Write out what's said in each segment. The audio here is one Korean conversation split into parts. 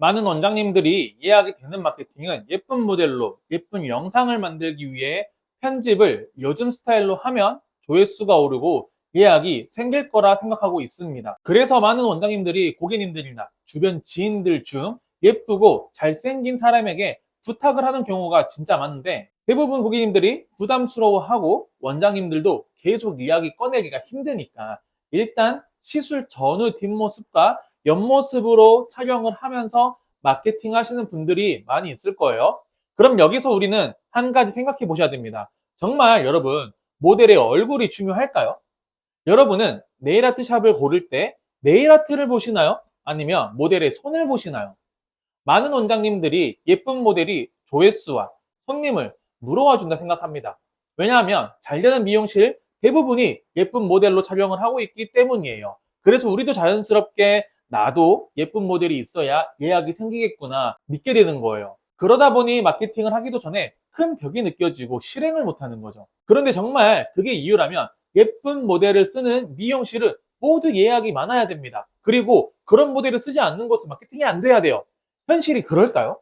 많은 원장님들이 예약이 되는 마케팅은 예쁜 모델로 예쁜 영상을 만들기 위해 편집을 요즘 스타일로 하면 조회수가 오르고 예약이 생길 거라 생각하고 있습니다. 그래서 많은 원장님들이 고객님들이나 주변 지인들 중 예쁘고 잘생긴 사람에게 부탁을 하는 경우가 진짜 많은데, 대부분 고객님들이 부담스러워하고 원장님들도 계속 이야기 꺼내기가 힘드니까 일단 시술 전후 뒷모습과 옆모습으로 촬영을 하면서 마케팅 하시는 분들이 많이 있을 거예요. 그럼 여기서 우리는 한 가지 생각해 보셔야 됩니다. 정말 여러분, 모델의 얼굴이 중요할까요? 여러분은 네일 아트 샵을 고를 때 네일 아트를 보시나요? 아니면 모델의 손을 보시나요? 많은 원장님들이 예쁜 모델이 조회수와 손님을 물어와 준다 생각합니다. 왜냐하면 잘 되는 미용실 대부분이 예쁜 모델로 촬영을 하고 있기 때문이에요. 그래서 우리도 자연스럽게 나도 예쁜 모델이 있어야 예약이 생기겠구나 믿게 되는 거예요. 그러다 보니 마케팅을 하기도 전에 큰 벽이 느껴지고 실행을 못하는 거죠. 그런데 정말 그게 이유라면 예쁜 모델을 쓰는 미용실은 모두 예약이 많아야 됩니다. 그리고 그런 모델을 쓰지 않는 곳은 마케팅이 안 돼야 돼요. 현실이 그럴까요?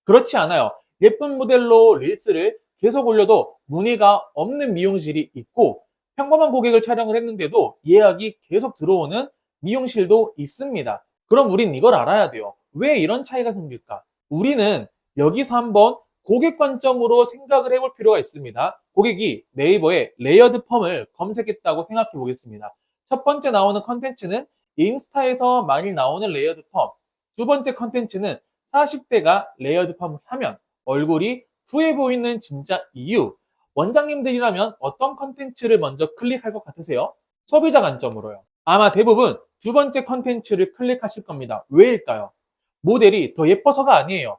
그렇지 않아요. 예쁜 모델로 릴스를 계속 올려도 문의가 없는 미용실이 있고, 평범한 고객을 촬영을 했는데도 예약이 계속 들어오는 미용실도 있습니다. 그럼 우린 이걸 알아야 돼요. 왜 이런 차이가 생길까? 우리는 여기서 한번 고객 관점으로 생각을 해볼 필요가 있습니다. 고객이 네이버에 레이어드 펌을 검색했다고 생각해 보겠습니다. 첫 번째 나오는 컨텐츠는 인스타에서 많이 나오는 레이어드 펌. 두 번째 컨텐츠는 40대가 레이어드 펌을 하면 얼굴이 후해 보이는 진짜 이유. 원장님들이라면 어떤 컨텐츠를 먼저 클릭할 것 같으세요? 소비자 관점으로요. 아마 대부분 두 번째 컨텐츠를 클릭하실 겁니다. 왜일까요? 모델이 더 예뻐서가 아니에요.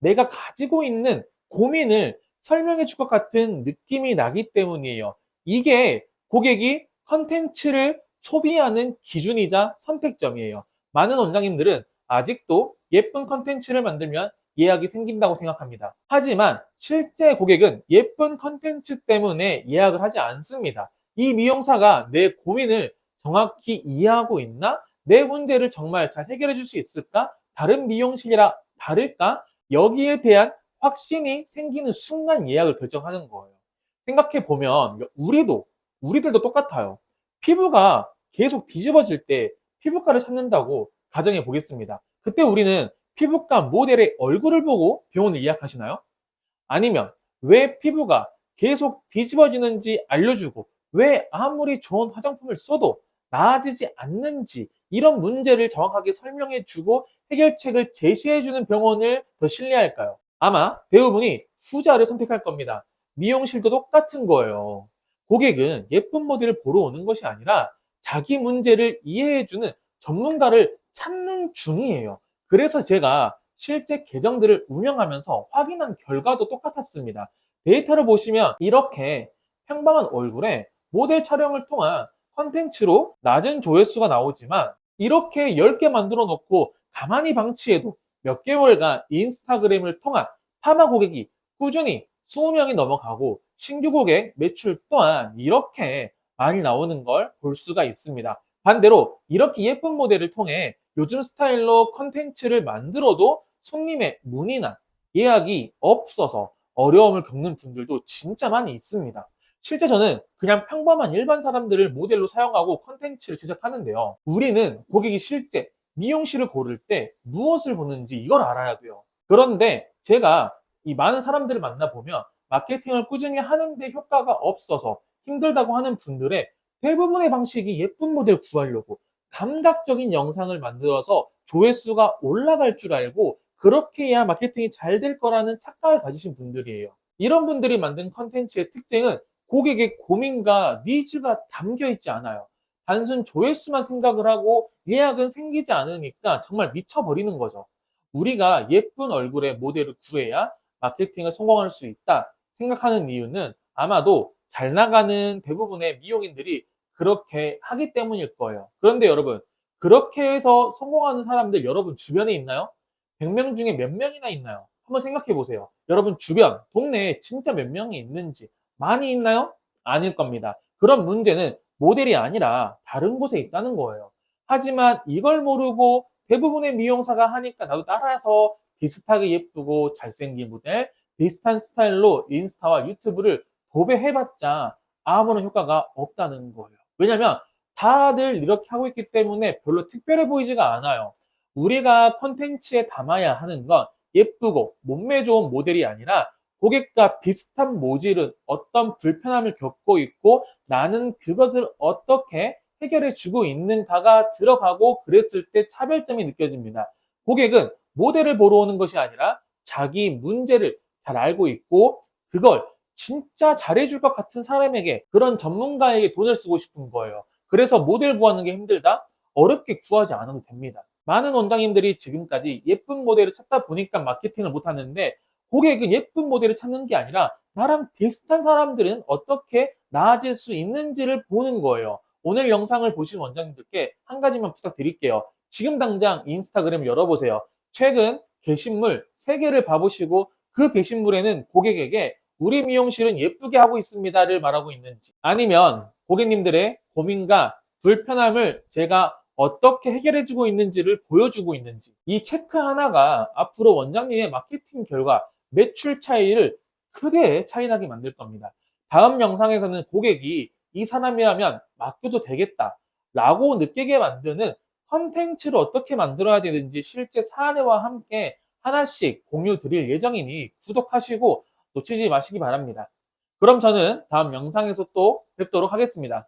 내가 가지고 있는 고민을 설명해 줄 것 같은 느낌이 나기 때문이에요. 이게 고객이 컨텐츠를 소비하는 기준이자 선택점이에요. 많은 원장님들은 아직도 예쁜 컨텐츠를 만들면 예약이 생긴다고 생각합니다. 하지만 실제 고객은 예쁜 컨텐츠 때문에 예약을 하지 않습니다. 이 미용사가 내 고민을 정확히 이해하고 있나? 내 문제를 정말 잘 해결해 줄 수 있을까? 다른 미용실이라 다를까? 여기에 대한 확신이 생기는 순간 예약을 결정하는 거예요. 생각해 보면 우리들도 똑같아요. 피부가 계속 뒤집어질 때 피부과를 찾는다고 가정해 보겠습니다. 그때 우리는 피부과 모델의 얼굴을 보고 병원을 예약하시나요? 아니면 왜 피부가 계속 뒤집어지는지 알려주고 왜 아무리 좋은 화장품을 써도 나아지지 않는지 이런 문제를 정확하게 설명해주고 해결책을 제시해주는 병원을 더 신뢰할까요? 아마 대부분이 후자를 선택할 겁니다. 미용실도 똑같은 거예요. 고객은 예쁜 모델을 보러 오는 것이 아니라 자기 문제를 이해해주는 전문가를 찾는 중이에요. 그래서 제가 실제 계정들을 운영하면서 확인한 결과도 똑같았습니다. 데이터를 보시면 이렇게 평범한 얼굴에 모델 촬영을 통한 컨텐츠로 낮은 조회수가 나오지만 이렇게 10개 만들어 놓고 가만히 방치해도 몇 개월간 인스타그램을 통한 파마 고객이 꾸준히 20명이 넘어가고 신규 고객 매출 또한 이렇게 많이 나오는 걸 볼 수가 있습니다. 반대로 이렇게 예쁜 모델을 통해 요즘 스타일로 컨텐츠를 만들어도 손님의 문의나 예약이 없어서 어려움을 겪는 분들도 진짜 많이 있습니다. 실제 저는 그냥 평범한 일반 사람들을 모델로 사용하고 컨텐츠를 제작하는데요. 우리는 고객이 실제 미용실을 고를 때 무엇을 보는지 이걸 알아야 돼요. 그런데 제가 이 많은 사람들을 만나보면 마케팅을 꾸준히 하는데 효과가 없어서 힘들다고 하는 분들의 대부분의 방식이 예쁜 모델 구하려고 감각적인 영상을 만들어서 조회수가 올라갈 줄 알고 그렇게 해야 마케팅이 잘 될 거라는 착각을 가지신 분들이에요. 이런 분들이 만든 컨텐츠의 특징은 고객의 고민과 니즈가 담겨 있지 않아요. 단순 조회수만 생각을 하고 예약은 생기지 않으니까 정말 미쳐버리는 거죠. 우리가 예쁜 얼굴의 모델을 구해야 마케팅을 성공할 수 있다 생각하는 이유는 아마도 잘 나가는 대부분의 미용인들이 그렇게 하기 때문일 거예요. 그런데 여러분, 그렇게 해서 성공하는 사람들 여러분 주변에 있나요? 100명 중에 몇 명이나 있나요? 한번 생각해 보세요. 여러분 주변, 동네에 진짜 몇 명이 있는지 많이 있나요? 아닐 겁니다. 그런 문제는 모델이 아니라 다른 곳에 있다는 거예요. 하지만 이걸 모르고 대부분의 미용사가 하니까 나도 따라서 비슷하게 예쁘고 잘생긴 모델, 비슷한 스타일로 인스타와 유튜브를 도배해봤자 아무런 효과가 없다는 거예요. 왜냐면 다들 이렇게 하고 있기 때문에 별로 특별해 보이지가 않아요. 우리가 콘텐츠에 담아야 하는 건 예쁘고 몸매 좋은 모델이 아니라 고객과 비슷한 모질은 어떤 불편함을 겪고 있고 나는 그것을 어떻게 해결해 주고 있는가가 들어가고 그랬을 때 차별점이 느껴집니다. 고객은 모델을 보러 오는 것이 아니라 자기 문제를 잘 알고 있고 그걸 진짜 잘해줄 것 같은 사람에게 그런 전문가에게 돈을 쓰고 싶은 거예요. 그래서 모델 구하는 게 힘들다? 어렵게 구하지 않아도 됩니다. 많은 원장님들이 지금까지 예쁜 모델을 찾다 보니까 마케팅을 못하는데 고객은 예쁜 모델을 찾는 게 아니라 나랑 비슷한 사람들은 어떻게 나아질 수 있는지를 보는 거예요. 오늘 영상을 보신 원장님들께 한 가지만 부탁드릴게요. 지금 당장 인스타그램을 열어보세요. 최근 게시물 3개를 봐보시고 그 게시물에는 고객에게 우리 미용실은 예쁘게 하고 있습니다를 말하고 있는지 아니면 고객님들의 고민과 불편함을 제가 어떻게 해결해주고 있는지를 보여주고 있는지 이 체크 하나가 앞으로 원장님의 마케팅 결과 매출 차이를 크게 차이나게 만들 겁니다. 다음 영상에서는 고객이 이 사람이라면 맡겨도 되겠다 라고 느끼게 만드는 컨텐츠를 어떻게 만들어야 되는지 실제 사례와 함께 하나씩 공유 드릴 예정이니 구독하시고 놓치지 마시기 바랍니다. 그럼 저는 다음 영상에서 또 뵙도록 하겠습니다.